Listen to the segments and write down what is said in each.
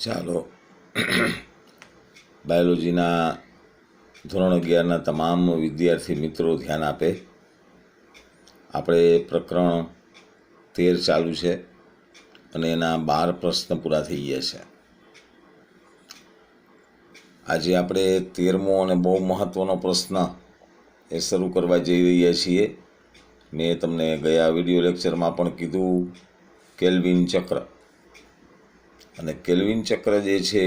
ચાલો બાયોલોજીના ધોરણ 11ના તમામ વિદ્યાર્થી મિત્રો ધ્યાન આપે. આપણે પ્રકરણ 13 ચાલુ છે અને એના 12 પ્રશ્ન પૂરા થઈ ગયા છે. આજે આપણે 13મો અને બહુ મહત્ત્વનો પ્રશ્ન એ શરૂ કરવા જઈ રહ્યા છીએ. મેં તમને ગયા વિડીયો લેક્ચરમાં પણ કીધું કેલ્વિન ચક્ર. અને કેલ્વિન ચક્ર જે છે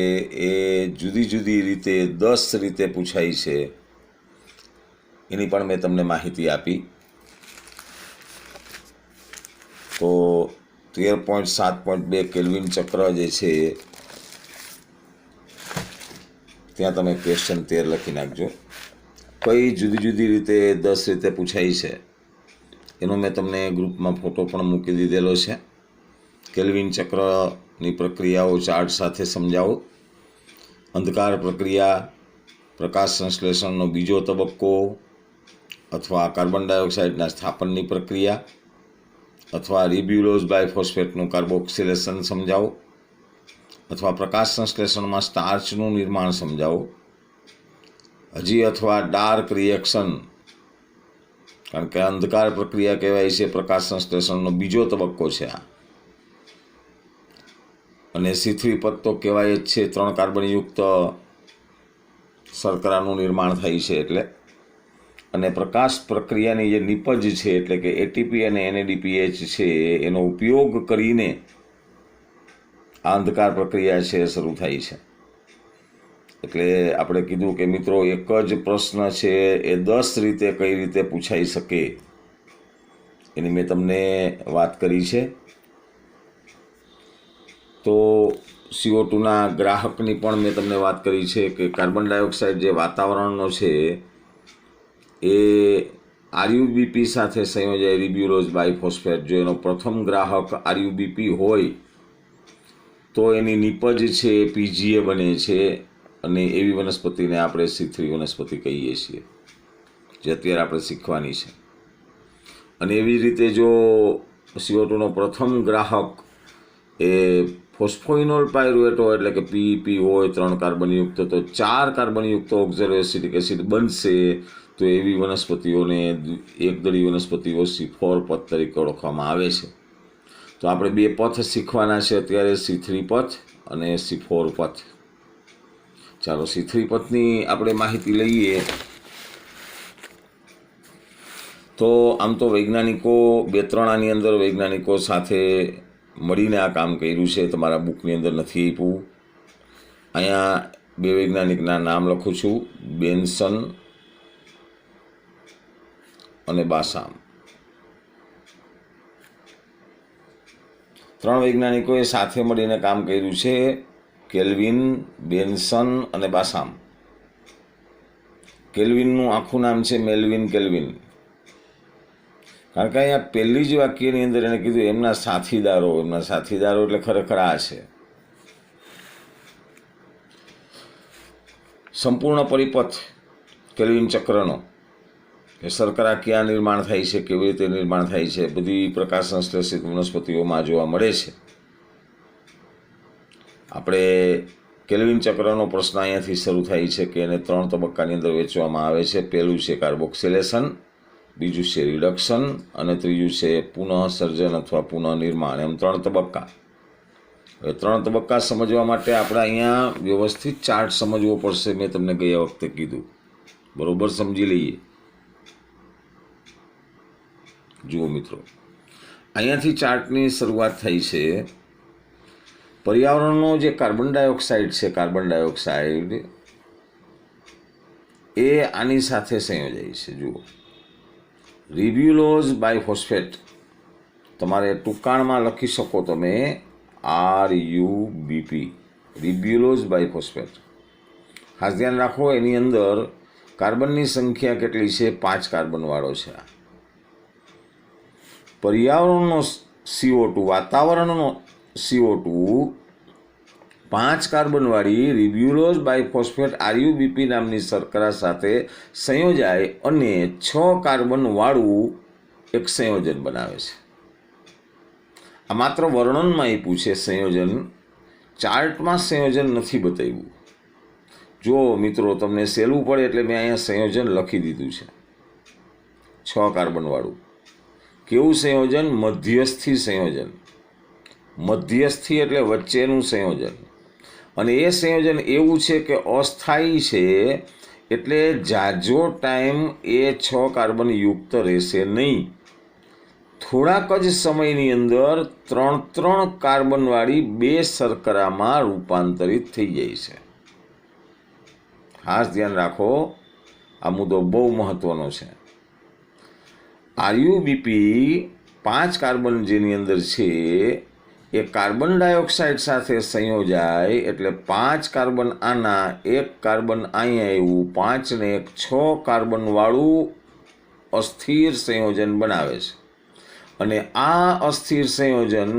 એ જુદી જુદી રીતે 10 રીતે પૂછાય છે, એની પણ મેં તમને માહિતી આપી. તો 13.7.2 કેલ્વિન ચક્ર જે છે ત્યાં તમે ક્વેશ્ચન 13 લખી નાખજો. કઈ જુદી જુદી રીતે 10 રીતે પૂછાય છે એનો મેં તમને ગ્રુપમાં ફોટો પણ મૂકી દીધેલો છે. કેલ્વિન ચક્રની પ્રક્રિયાઓ ચાર્ટ સાથે સમજાવો. અંધકાર પ્રક્રિયા, પ્રકાશ સંશ્લેષણનો બીજો તબક્કો, અથવા કાર્બન ડાયોક્સાઇડના સ્થાપનની પ્રક્રિયા, અથવા રિબ્યુલોઝ બાયફોસ્ફેટનું કાર્બોક્સિલેશન સમજાવો, અથવા પ્રકાશ સંશ્લેષણમાં સ્ટાર્ચનું નિર્માણ સમજાવો. હજી અથવા ડાર્ક રિએક્શન, કારણ કે અંધકાર પ્રક્રિયા કહેવાય છે, પ્રકાશ સંશ્લેષણનો બીજો તબક્કો છે આ. અને C3 પદ તો કહેવાય જ છે, 3 કાર્બનયુક્ત શર્કરાનું નિર્માણ થાય છે એટલે. અને પ્રકાશ પ્રક્રિયાની જે નિપજ છે એટલે કે એટીપી અને NADPH છે એનો ઉપયોગ કરીને આ અંધકાર પ્રક્રિયા છે શરૂ થાય છે. એટલે આપણે કીધું કે મિત્રો એક જ પ્રશ્ન છે એ 10 રીતે કઈ રીતે પૂછાઈ શકે એની મેં તમને વાત કરી છે. તો CO2ના ગ્રાહકની પણ મેં તમને વાત કરી છે કે કાર્બન ડાયોક્સાઇડ જે વાતાવરણનો છે એ RUBP સાથે સંયોજાય, રિબ્યુલોઝ બાયફોસ્ફેટ. જો એનો પ્રથમ ગ્રાહક RUBP હોય તો એની નિપજ છે PGA બને છે, અને એવી વનસ્પતિને આપણે C3 વનસ્પતિ કહીએ છીએ, જે અત્યારે આપણે શીખવાની છે. અને એવી રીતે જો CO2નો પ્રથમ ગ્રાહક એ ફોસ્ફોઇનોલ પાયરુવેટો એટલે કે PEP હોય, 3 કાર્બનયુક્ત, તો 4 કાર્બનયુક્ત ઓક્ઝાલો એસિડ બનશે. તો એવી વનસ્પતિઓને એકદળી વનસ્પતિઓ C4 પથ તરીકે ઓળખવામાં આવે છે. તો આપણે 2 પથ શીખવાના છે અત્યારે, C3 પથ અને C4 પથ. ચાલો C3 પથની આપણે માહિતી લઈએ. તો આમ તો વૈજ્ઞાનિકો 2-3 આની અંદર વૈજ્ઞાનિકો સાથે મળીને આ કામ કર્યું છે. તમારા બુકની અંદર નથી આપ્યું. અહીંયા 2 વૈજ્ઞાનિકના નામ લખું છું, બેન્સન અને બાસામ. 3 વૈજ્ઞાનિકોએ સાથે મળીને કામ કર્યું છે, કેલ્વિન, બેન્સન અને બાસામ. કેલ્વિનનું આખું નામ છે મેલ્વિન કેલ્વિન, કારણ કે અહીંયા પહેલી જ વાક્યની અંદર એણે કીધું એમના સાથીદારો. એમના સાથીદારો એટલે ખરેખર આ છે. સંપૂર્ણ પરિપથ કેલ્વિન ચક્રનો, કે શર્કરા ક્યાં નિર્માણ થાય છે, કેવી રીતે નિર્માણ થાય છે, બધી પ્રકાશ સંશ્લેષિત વનસ્પતિઓમાં જોવા મળે છે. આપણે કેલ્વિન ચક્રનો પ્રશ્ન અહીંયાથી શરૂ થાય છે કે એને 3 તબક્કાની અંદર વહેંચવામાં આવે છે. પહેલું છે કાર્બોક્સિલેશન, બીજું છે રિડક્શન, અને ત્રીજું છે પુનઃસર્જન અથવા પુનઃનિર્માણ. એમ 3 તબક્કા. હવે 3 તબક્કા સમજવા માટે આપણે અહીંયા વ્યવસ્થિત ચાર્ટ સમજવો પડશે. મેં તમને ગયા વખતે કીધું, બરોબર સમજી લઈએ. જુઓ મિત્રો, અહીંયાથી ચાર્ટની શરૂઆત થઈ છે. પર્યાવરણનો જે કાર્બન ડાયોક્સાઇડ છે, કાર્બન ડાયોક્સાઇડ એ આની સાથે સંયોજાય છે. જુઓ, રિબ્યુલોઝ બાયફોસ્ફેટ, તમારે ટૂંકાણમાં લખી શકો તમે RUBP, રિબ્યુલોઝ બાયફોસ્ફેટ. ખાસ ધ્યાન રાખો, એની અંદર કાર્બનની સંખ્યા કેટલી છે? 5 કાર્બનવાળો છે. પર્યાવરણનો CO2, વાતાવરણનો CO2 5 કાર્બનવાળી રિબ્યુલોઝ બાયફોસ્ફેટ RUBP નામની શર્કરા સાથે સંયોજાય અને 6 કાર્બનવાળું એક સંયોજન બનાવે છે. આ માત્ર વર્ણનમાં આપ્યું છે સંયોજન, ચાર્ટમાં સંયોજન નથી બતાવ્યું. જો મિત્રો તમને સહેલું પડે એટલે મેં અહીંયા સંયોજન લખી દીધું છે. 6 કાર્બનવાળું કેવું સંયોજન? મધ્યસ્થી સંયોજન. મધ્યસ્થી એટલે વચ્ચેનું સંયોજન. અને એ સંયોજન એવું છે કે અસ્થાયી છે, એટલે જાજો ટાઈમ એ 6 કાર્બન યુક્ત રહેશે નહીં. થોડાક જ સમયની અંદર 3 કાર્બનવાળી 2 શર્કરામાં રૂપાંતરિત થઈ જાય છે. ખાસ ધ્યાન રાખો, આ મુદ્દો બહુ મહત્વનો છે. આરયુબીપી 5 કાર્બન જેની અંદર છે એ કાર્બન ડાયોક્સાઇડ સાથે સંયોજાય એટલે 5 કાર્બન આના, 1 કાર્બન અહીંયા એવું, 5 ને 1 6 કાર્બનવાળું અસ્થિર સંયોજન બનાવે છે. અને આ અસ્થિર સંયોજન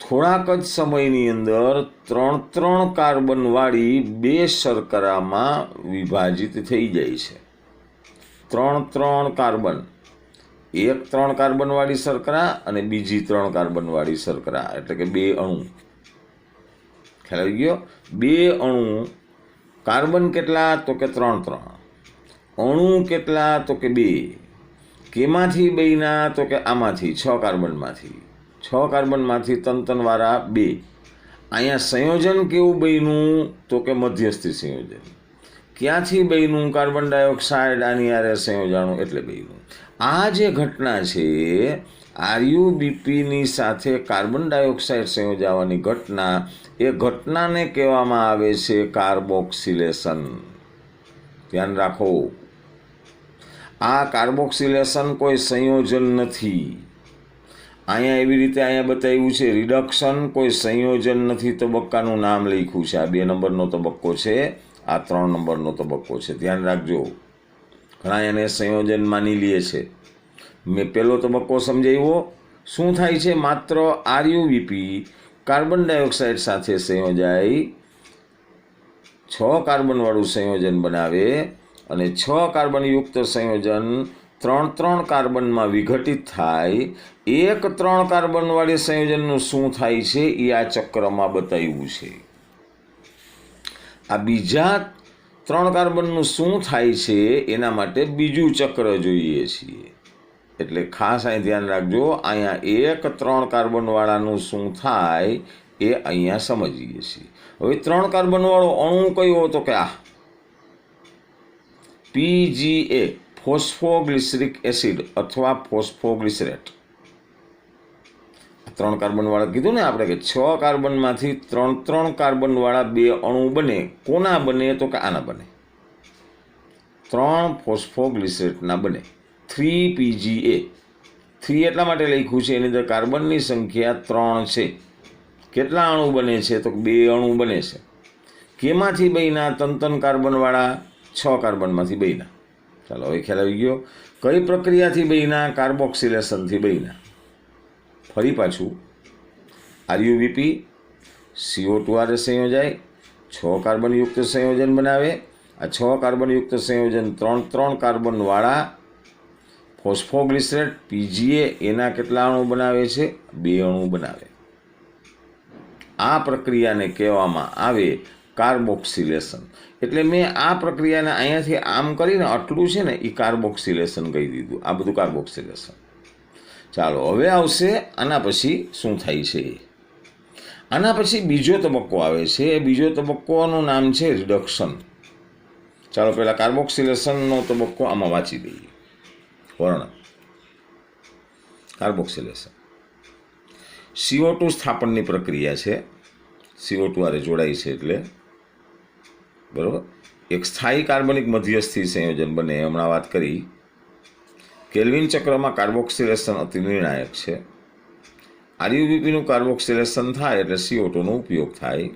થોડાક જ સમયની અંદર 3 કાર્બનવાળી 2 શર્કરામાં વિભાજિત થઈ જાય છે. 3 કાર્બન, એક 3 કાર્બનવાળી શર્કરા અને બીજી 3 કાર્બનવાળી શર્કરા, એટલે કે 2 અણુ. ખ્યાલ આવી ગયો? 2 અણુ. કાર્બન કેટલા? તો કે 3. અણુ કેટલા? તો કે 2. કેમાંથી બન્યા? તો કે આમાંથી 6 કાર્બનમાંથી. 6 કાર્બનમાંથી તનવાળા 2. અહીંયા સંયોજન કેવું બન્યું? તો કે મધ્યસ્થી સંયોજન. ક્યાંથી બન્યું? કાર્બન ડાયોક્સાઇડ આની હારે સંયોજાણું એટલે બન્યું. આ જે ઘટના છે આરયુબીપીની સાથે કાર્બન ડાયોક્સાઇડ સંયોજાવાની ઘટના, એ ઘટનાને કહેવામાં આવે છે કાર્બોક્સિલેશન. ધ્યાન રાખો, આ કાર્બોક્સિલેશન કોઈ સંયોજન નથી. અહીંયા એવી રીતે અહીંયા બતાવ્યું છે રિડક્શન, કોઈ સંયોજન નથી. તબક્કાનું નામ લખ્યું છે. આ 2 નંબરનો તબક્કો છે, આ 3 નંબરનો તબક્કો છે. ધ્યાન રાખજો, ઘણા એને સંયોજન માની લે છે. મેં પહેલો તબક્કો સમજાવ્યો. શું થાય છે? માત્ર આરયુબીપી કાર્બન ડાયોક્સાઇડ સાથે સંયોજાય, 6 કાર્બનવાળું સંયોજન બનાવે અને 6 કાર્બનયુક્ત સંયોજન 3 કાર્બનમાં વિઘટિત થાય. 1 3 કાર્બનવાળી સંયોજનનું શું થાય છે એ આ ચક્રમાં બતાવ્યું છે. આ બીજા 3 કાર્બનનું શું થાય છે એના માટે બીજું ચક્ર જોઈએ છીએ. એટલે ખાસ અહીં ધ્યાન રાખજો. અહીંયા 1 3 કાર્બનવાળાનું શું થાય એ અહીંયા સમજીએ છીએ. હવે 3 કાર્બનવાળો અણુ કયો? તો કે આ PGA, ફોસ્ફોગ્લિસરિક એસિડ અથવા ફોસ્ફોગ્લિસરેટ. 3 કાર્બનવાળા કીધું ને આપણે કે 6 કાર્બનમાંથી 3 કાર્બનવાળા 2 અણુ બને. કોના બને? તો કે આના બને. 3 ફોસ્ફોગ્લિસરેટના બને. 3 PGA. 3 એટલા માટે લખ્યું છે, એની અંદર કાર્બનની સંખ્યા 3 છે. કેટલા અણુ બને છે? તો 2 અણુ બને છે. કેમાંથી બન્યા? 3 કાર્બનવાળા 6 કાર્બનમાંથી બન્યા. ચાલો, હવે ખ્યાલ આવી ગયો. કઈ પ્રક્રિયાથી બન્યા? કાર્બોક્સિલેશનથી બન્યા. ફરી પાછું, આરયુબીપી CO2 હારે સંયોજાય, 6 કાર્બનયુક્ત સંયોજન બનાવે. આ 6 કાર્બનયુક્ત સંયોજન 3 કાર્બનવાળા ફોસ્ફોગ્લિસરેટ PGA એના કેટલા અણુ બનાવે છે? 2 અણુ બનાવે. આ પ્રક્રિયાને કહેવામાં આવે કાર્બોક્સિલેશન. એટલે મેં આ પ્રક્રિયાને અહીંયાથી આમ કરીને આટલું છે ને એ કાર્બોક્સિલેશન કહી દીધું. આ બધું કાર્બોક્સિલેશન. ચાલો, હવે આવશે આના પછી શું થાય છે. આના પછી બીજો તબક્કો આવે છે. એ બીજો તબક્કોનું નામ છે રિડક્શન. ચાલો, પહેલાં કાર્બોક્સિલેશનનો તબક્કો આમાં વાંચી દઈએ. વર્ણન. કાર્બોક્સિલેશન CO2 સ્થાપનની પ્રક્રિયા છે. CO2 હારે જોડાય છે એટલે બરાબર. એક સ્થાયી કાર્બનિક મધ્યસ્થી સંયોજન બને. હમણાં વાત કરી. કેલ્વિન ચક્રમાં કાર્બોક્સિલેશન અતિ નિર્ણાયક છે. આરયુબીપીનું કાર્બોક્સિલેશન થાય એટલે CO2નો ઉપયોગ થાય.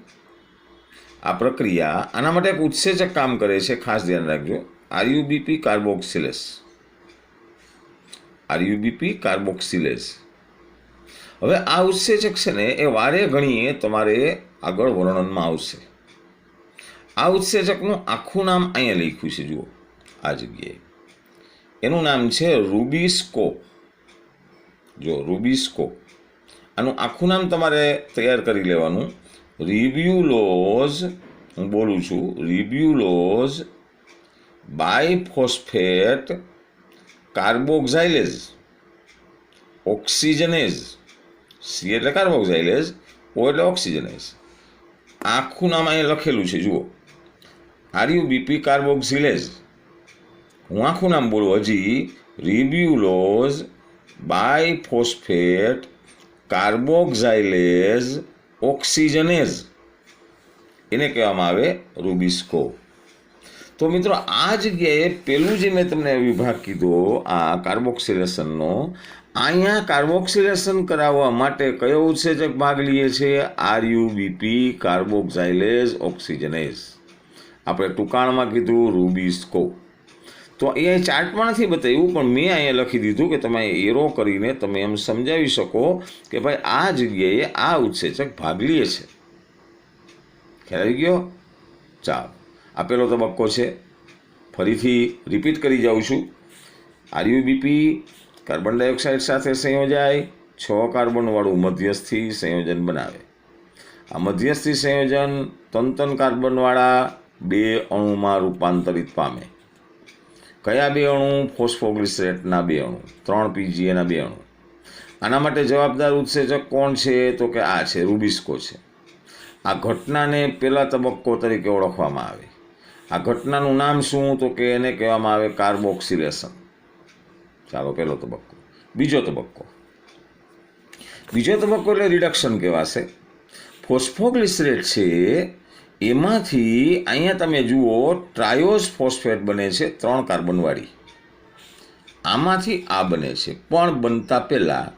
આ પ્રક્રિયા આના માટે એક ઉત્સેચક કામ કરે છે. ખાસ ધ્યાન રાખજો. આરયુબીપી કાર્બોક્સિલેસ. આરયુબીપી કાર્બોક્સિલેસ. હવે આ ઉત્સેચક છે ને એ વારે ઘણીએ તમારે આગળ વર્ણનમાં આવશે. આ ઉત્સેચકનું આખું નામ અહીંયા લખ્યું છે, જુઓ આ જગ્યાએ. એનું નામ છે રૂબિસ્કો. જો રૂબિસ્કો, આનું આખું નામ તમારે તૈયાર કરી લેવાનું. રિબ્યુલોઝ, હું બોલું છું, રિબ્યુલોઝ બાયફોસ્ફેટ કાર્બોક્સાઇલેઝ ઓક્સિજનેઝ, સી એટલે કાર્બોક્સાઇલેઝ, ઓ એટલે ઓક્સિજનેઝ. આખું નામ અહીંયા લખેલું છે, જુઓ, આરયુબીપી કાર્બોક્સિલેઝ. હું આખું નામ બોલું હજી, રિબ્યુલોઝ બાયફોસ્ફેટ કાર્બોક્સાઇલેઝ ઓક્સિજનેઝ, એને કહેવામાં આવે રૂબિસ્કો. તો મિત્રો, આ જગ્યાએ પેલું જે મેં તમને વિભાગ કીધો આ કાર્બોક્સિલેશનનો, અહીંયા કાર્બોક્સિલેશન કરાવવા માટે કયો ઉત્સેચક ભાગ લઈએ છીએ? આરયુબીપી કાર્બોક્સાઇલેઝ ઓક્સિજનેઝ, આપણે ટૂંકાણમાં કીધું રૂબિસ્કો. તો એ ચાર્ટમાં નથી બતાવ્યું, પણ મેં અહીંયા લખી દીધું કે તમે એરો કરીને તમે એમ સમજાવી શકો કે ભાઈ આ જગ્યાએ આ ઉત્સેચક ભાગ લે છે. ખ્યાલ આવી ગયો? ચાલો, આ પહેલો તબક્કો છે. ફરીથી રિપીટ કરી જાઉં છું. આરયુબીપી કાર્બન ડાયોક્સાઇડ સાથે સંયોજાય, 6 કાર્બનવાળું મધ્યસ્થી સંયોજન બનાવે. આ મધ્યસ્થી સંયોજન તન કાર્બનવાળા 2 અણુમાં રૂપાંતરિત પામે. કયા 2 અણુ? ફોસ્ફોગ્લિસરેટના 2 અણુ, 3 પીજીએના 2 અણુ. આના માટે જવાબદાર ઉત્સેચક કોણ છે? તો કે આ છે, રૂબિસ્કો છે. આ ઘટનાને પહેલા તબક્કો તરીકે ઓળખવામાં આવે. આ ઘટનાનું નામ શું? તો કે એને કહેવામાં આવે કાર્બોક્સિલેશન. ચાલો, પહેલો તબક્કો. બીજો તબક્કો એટલે રિડક્શન કહેવાશે. ફોસ્ફોગ્લિસરેટ છે, એમાંથી અહીંયા તમે જુઓ ટ્રાયોસ ફોસ્ફેટ બને છે, 3 કાર્બનવાળી. આમાંથી આ બને છે, પણ બનતા પહેલાં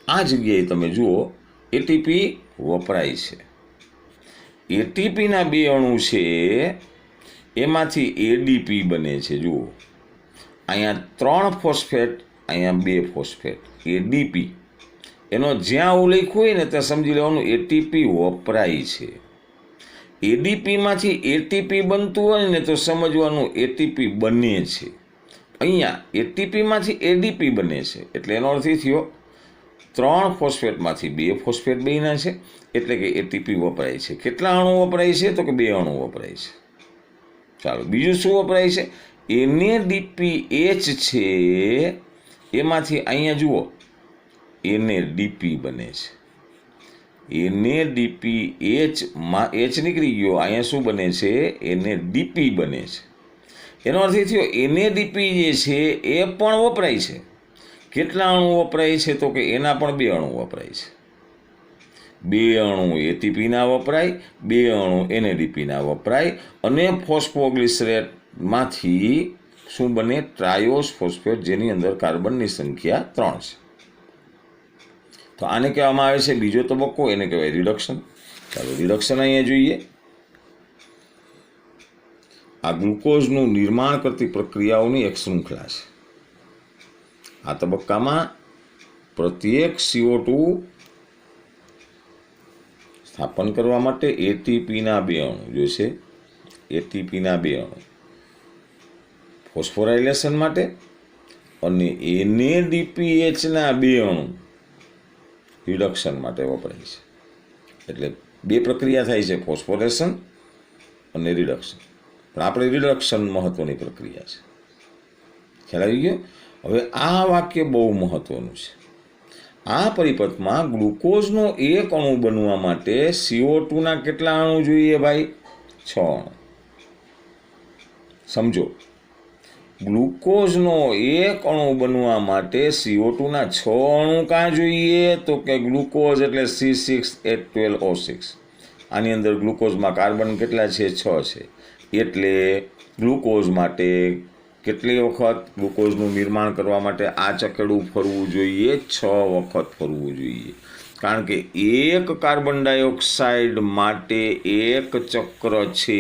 આ જગ્યાએ તમે જુઓ એટીપી વપરાય છે. એટીપીના 2 અણુ છે, એમાંથી એડીપી બને છે. જુઓ, અહીંયા 3 ફોસ્ફેટ, અહીંયા 2 ફોસ્ફેટ, એડીપી. એનો જ્યાં ઉલ્લેખ હોય ને ત્યાં સમજી લેવાનું એટીપી વપરાય છે. એડીપીમાંથી એટીપી બનતું હોય ને તો સમજવાનું એટીપી બને છે. અહીંયા એટીપીમાંથી એડીપી બને છે, એટલે એનો અર્થ એ થયો 3 ફોસ્ફેટમાંથી 2 ફોસ્ફેટ બન્યા છે, એટલે કે એટીપી વપરાય છે. કેટલા અણુ વપરાય છે? તો કે 2 અણુ વપરાય છે. ચાલો, બીજું શું વપરાય છે? NADPH છે, એમાંથી અહીંયા જુઓ NADP બને છે. NADPHમાં H નીકળી ગયો, અહીંયા શું બને છે? NADP બને છે. એનો અર્થ એ થયો NADP જે છે એ પણ વપરાય છે. કેટલા અણુ વપરાય છે? તો કે એના પણ 2 અણુ વપરાય છે. 2 અણુ એટીપીના વપરાય, 2 અણુ NADPના વપરાય, અને ફોસ્ફોગ્લિસરેટમાંથી શું બને? ટ્રાયોસ ફોસ્ફેટ, જેની અંદર કાર્બનની સંખ્યા 3 છે. તો આને કહેવામાં આવે છે બીજો તબક્કો, એને કહેવાય રિડક્શન. ચાલો, રિડક્શન અહીંયા જોઈએ. આ ગ્લુકોઝનું નિર્માણ કરતી પ્રક્રિયાઓની એક શૃંખલા છે. આ તબક્કામાં પ્રત્યેક CO2 સ્થાપન કરવા માટે એટીપીના 2 અણુ જોઈશે. એટીપીના 2 અણુ ફોસ્ફોરાયલેશન માટે, અને NADPHના 2 અણુ રિડક્શન માટે વપરાય છે. એટલે 2 પ્રક્રિયા થાય છે, ફોસ્ફોરેશન અને રિડક્શન. પણ આપણે રિડક્શન મહત્વની પ્રક્રિયા છે. ખ્યાલ આવી ગયો? હવે આ વાક્ય બહુ મહત્વનું છે. આ પરિપથમાં ગ્લુકોઝનો 1 અણુ બનવા માટે CO2ના કેટલા અણુ જોઈએ ભાઈ? 6 અણુ. સમજો, ગ્લુકોઝનો 1 અણુ બનવા માટે CO2ના 6 અણુ કાં જોઈએ? તો કે ગ્લુકોઝ એટલે C6H12O6. આની અંદર ગ્લુકોઝમાં કાર્બન કેટલા છે? 6 છે. એટલે ગ્લુકોઝ માટે કેટલી વખત ગ્લુકોઝનું નિર્માણ કરવા માટે આ ચકેડું ફરવું જોઈએ? 6 વખત ફરવું જોઈએ. કારણ કે 1 કાર્બન ડાયોક્સાઇડ માટે 1 ચક્ર છે,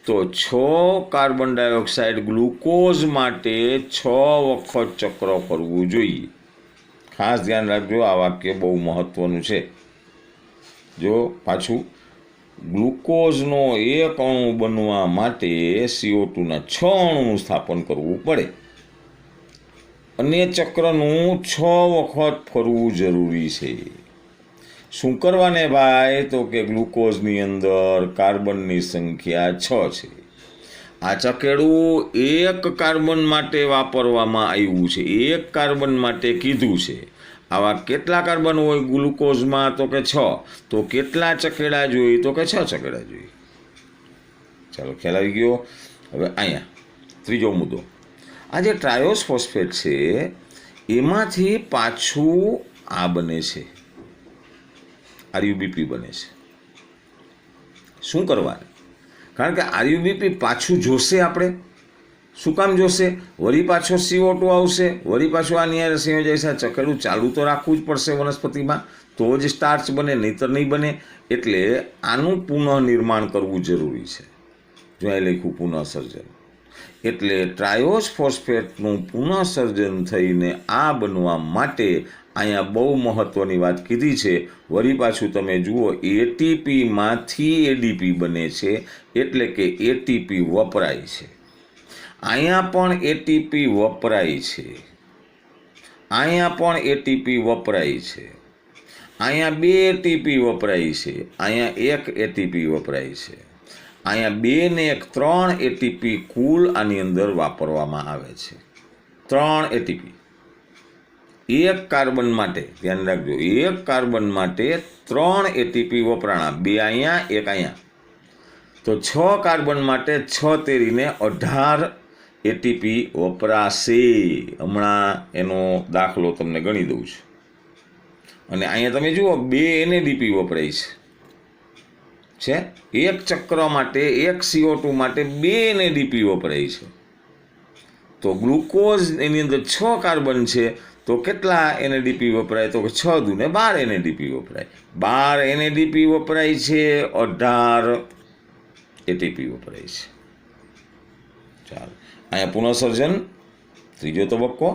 તો 6 કાર્બન ડાયોક્સાઇડ ગ્લુકોઝ માટે 6 વખત ચક્ર ફરવું જોઈએ. ખાસ ધ્યાન રાખજો, આ વાક્ય બહુ મહત્વનું છે. જો પાછું, ગ્લુકોઝનો 1 અણુ બનવા માટે CO2ના 6 અણુનું સ્થાપન કરવું પડે, અને ચક્રનું 6 વખત ફરવું જરૂરી છે. શું કરવાને ભાઈ? તો કે ગ્લુકોઝની અંદર કાર્બનની સંખ્યા 6 છે. આ ચકેડું એક કાર્બન માટે વાપરવામાં આવ્યું છે, એક કાર્બન માટે કીધું છે. આવા કેટલા કાર્બન હોય ગ્લુકોઝમાં? તો કે 6. તો કેટલા ચકેડા જોઈએ? તો કે 6 ચકેડા જોઈએ. ચાલો, ખ્યાલ આવી ગયો. હવે અહીંયા ત્રીજો મુદ્દો, આ જે ટ્રાયોસ ફોસ્ફેટ છે એમાંથી પાછું આ બને છે, આરયુબીપી બને છે. શું કરવાનું? કારણ કે આરયુબીપી પાછું જોશે આપણે. શું કામ જોશે? વળી પાછો CO2 આવશે, વળી પાછું આની હારે સંયોજાય છે. ચકેડું ચાલુ તો રાખવું જ પડશે વનસ્પતિમાં, તો જ સ્ટાર્ચ બને, નહીંતર નહીં બને. એટલે આનું પુનઃનિર્માણ કરવું જરૂરી છે. જો અહીં લખ્યું પુનઃસર્જન, એટલે ટ્રાયોસ ફોસ્ફેટનું પુનઃસર્જન થઈને આ બનવા માટે અહીંયા બહુ મહત્ત્વની વાત કીધી છે. વળી પાછું તમે જુઓ, એટીપીમાંથી એડીપી બને છે, એટલે કે એટીપી વપરાય છે. અહીંયા પણ એટીપી વપરાય છે, અહીંયા પણ એટીપી વપરાય છે, અહીંયા 2 એટીપી વપરાય છે, અહીંયા 1 એટીપી વપરાય છે, અહીંયા 2 ને 1 3 એટીપી કુલ આની અંદર વાપરવામાં આવે છે. 3 એટીપી એક કાર્બન માટે, ધ્યાન રાખજો, એક કાર્બન માટે 3 એટીપી વપરાણા, 2 અહીંયા 1 અહીંયા. તો 6 કાર્બન માટે 6 તેરીને 18 એટીપી વપરાશે. હમણાં એનો દાખલો તમને ગણી દઉં છું. અને અહીંયા તમે જુઓ 2 NADP વપરાય છે. એક ચક્ર માટે, એક CO2 માટે 2 NADP વપરાય છે. તો ગ્લુકોઝ એની અંદર 6 કાર્બન છે, તો કેટલા NADP વપરાય? તો 6 દુને 12 NADP વપરાય. 12 NADP વપરાય છે, 18 એટીપી વપરાય છે. ચાલો, અહીંયા પુનઃસર્જન, ત્રીજો તબક્કો.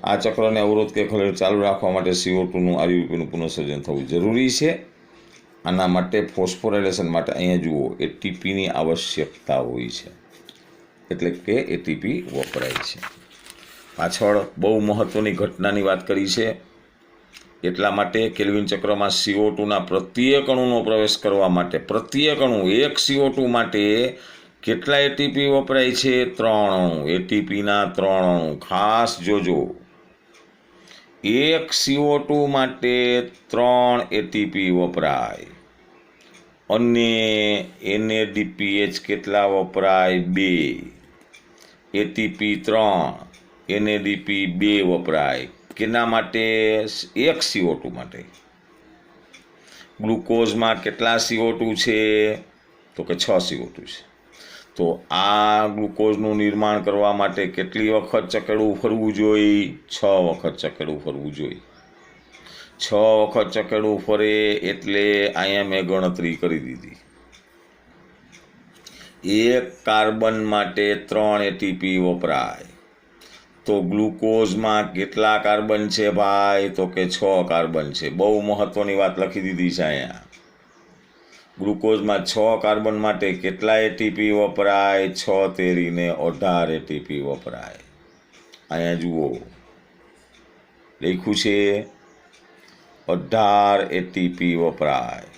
આ ચક્રને અવરોધ કે ખલેલ ચાલુ રાખવા માટે CO2નું આરયુબીપીનું પુનઃસર્જન થવું જરૂરી છે. આના માટે ફોસ્ફોરાયલેશન માટે અહીંયા જુઓ એટીપીની આવશ્યકતા હોય છે, એટલે કે એટીપી વપરાય છે. પાછળ બહુ મહત્ત્વની ઘટનાની વાત કરી છે. એટલા માટે કેલ્વિન ચક્રમાં CO2ના પ્રત્યેક અણુનો પ્રવેશ કરવા માટે, પ્રત્યેક અણુ, એક CO2 માટે કેટલા એટીપી વપરાય છે? 3 અણુ. એટીપીના 3 અણુ. ખાસ જોજો, એક CO2 માટે 3 એટીપી વપરાય. અને NADPH કેટલા વપરાય? 2. એટીપી 3, NADP 2 વપરાય. કેના માટે? એક CO2 માટે. ગ્લુકોઝમાં કેટલા CO2 છે? તો કે 6 CO2 છે. તો આ ગ્લુકોઝનું નિર્માણ કરવા માટે કેટલી વખત ચકેડું ફરવું જોઈએ? 6 વખત ચકેડું ફરવું જોઈએ. 6 વખત ચકેડું ફરે એટલે અહીંયા મેં ગણતરી કરી દીધી. એક કાર્બન માટે 3 એટીપી વપરાય. તો ગ્લુકોઝમાં કેટલા કાર્બન છે ભાઈ? તો કે 6 કાર્બન છે. બહુ મહત્વની વાત લખી દીધી છે અહીંયા. ગ્લુકોઝમાં 6 કાર્બન માટે કેટલા એટીપી વપરાય? 6 તેરીને 18 એટીપી વપરાય. અહીંયા જુઓ લખ્યું છે 18 એટીપી વપરાય.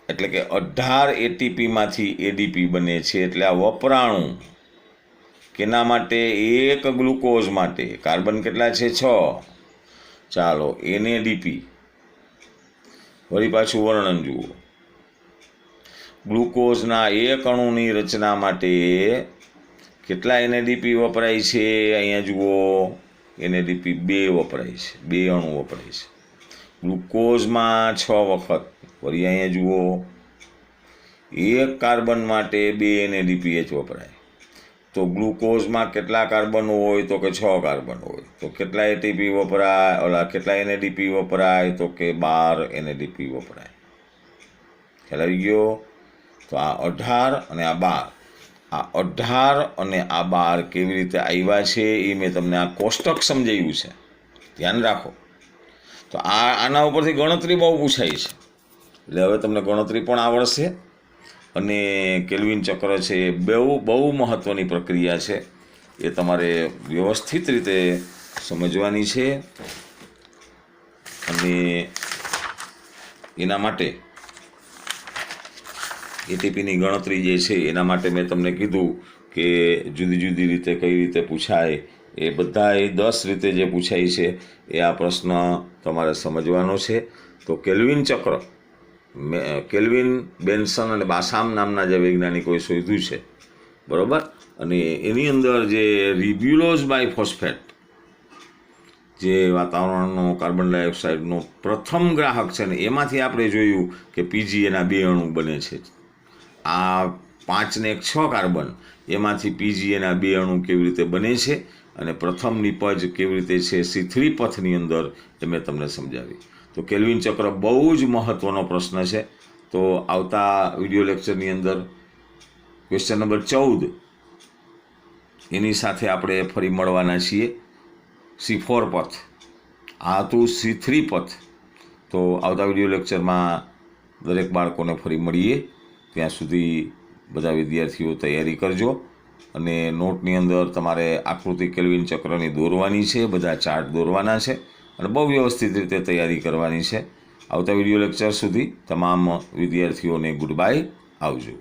એટલે કે 18 એટીપીમાંથી એડીપી બને છે. એટલે આ વપરાણું કેના માટે? એક ગ્લુકોઝ માટે. કાર્બન કેટલા છે? 6. ચાલો, NADP, વળી પાછું વર્ણન જુઓ. ગ્લુકોઝના એક અણુની રચના માટે કેટલા NADP વપરાય છે? અહીંયા જુઓ, NADP 2 વપરાય છે, 2 અણુ વપરાય છે. ગ્લુકોઝમાં 6 વખત. વળી અહીંયા જુઓ, એક કાર્બન માટે 2 NADPH વપરાય. તો ગ્લુકોઝમાં કેટલા કાર્બન હોય? તો કે 6 કાર્બન હોય. તો કેટલા એટીપી વપરાય? કેટલા NADP વપરાય? તો કે 12 NADP વપરાય. ખ્યાલ આવી ગયો? તો આ 18 અને આ 12, આ 18 અને આ 12 કેવી રીતે આવ્યા છે એ મેં તમને આ કોષ્ટક સમજાવ્યું છે, ધ્યાન રાખો. તો આના ઉપરથી ગણતરી બહુ પૂછાય છે, એટલે હવે તમને ગણતરી પણ આવડશે. અને કેલ્વિન ચક્ર છે એ બહુ મહત્ત્વની પ્રક્રિયા છે, એ તમારે વ્યવસ્થિત રીતે સમજવાની છે. અને એના માટે એટીપીની ગણતરી જે છે એના માટે મેં તમને કીધું કે જુદી જુદી રીતે કઈ રીતે પૂછાય, એ બધા 10 રીતે જે પૂછાય છે એ આ પ્રશ્ન તમારે સમજવાનો છે. તો કેલ્વિન ચક્ર કેલ્વિન, બેન્સન અને બાસામ નામના જે વૈજ્ઞાનિકોએ શોધ્યું છે, બરાબર. અને એની અંદર જે રિબ્યુલોઝ બાયફોસ્ફેટ જે વાતાવરણનો કાર્બન ડાયોક્સાઇડનો પ્રથમ ગ્રાહક છે ને, એમાંથી આપણે જોયું કે પીજીએના 2 અણુ બને છે. આ 5 ને 6 કાર્બન, એમાંથી પીજીએના 2 અણુ કેવી રીતે બને છે અને પ્રથમ નિપજ કેવી રીતે છે C3 પથની અંદર, એ મેં તમને સમજાવી. તો કેલ્વિન ચક્ર બહુ જ મહત્ત્વનો પ્રશ્ન છે. તો આવતા વિડીયો લેક્ચરની અંદર ક્વેશ્ચન નંબર 14 એની સાથે આપણે ફરી મળવાના છીએ. C4 પથ, આ હતું C3 પથ. તો આવતા વિડીયો લેક્ચરમાં દરેક બાળકોને ફરી મળીએ. ત્યાં સુધી બધા વિદ્યાર્થીઓ તૈયારી કરજો અને નોટની અંદર તમારે આકૃતિ કેલ્વિન ચક્રની દોરવાની છે, બધા ચાર્ટ દોરવાના છે અને બહુ વ્યવસ્થિત રીતે તૈયારી કરવાની છે. આવતા વિડીયો લેક્ચર સુધી તમામ વિદ્યાર્થીઓને ગુડ બાય, આવજો.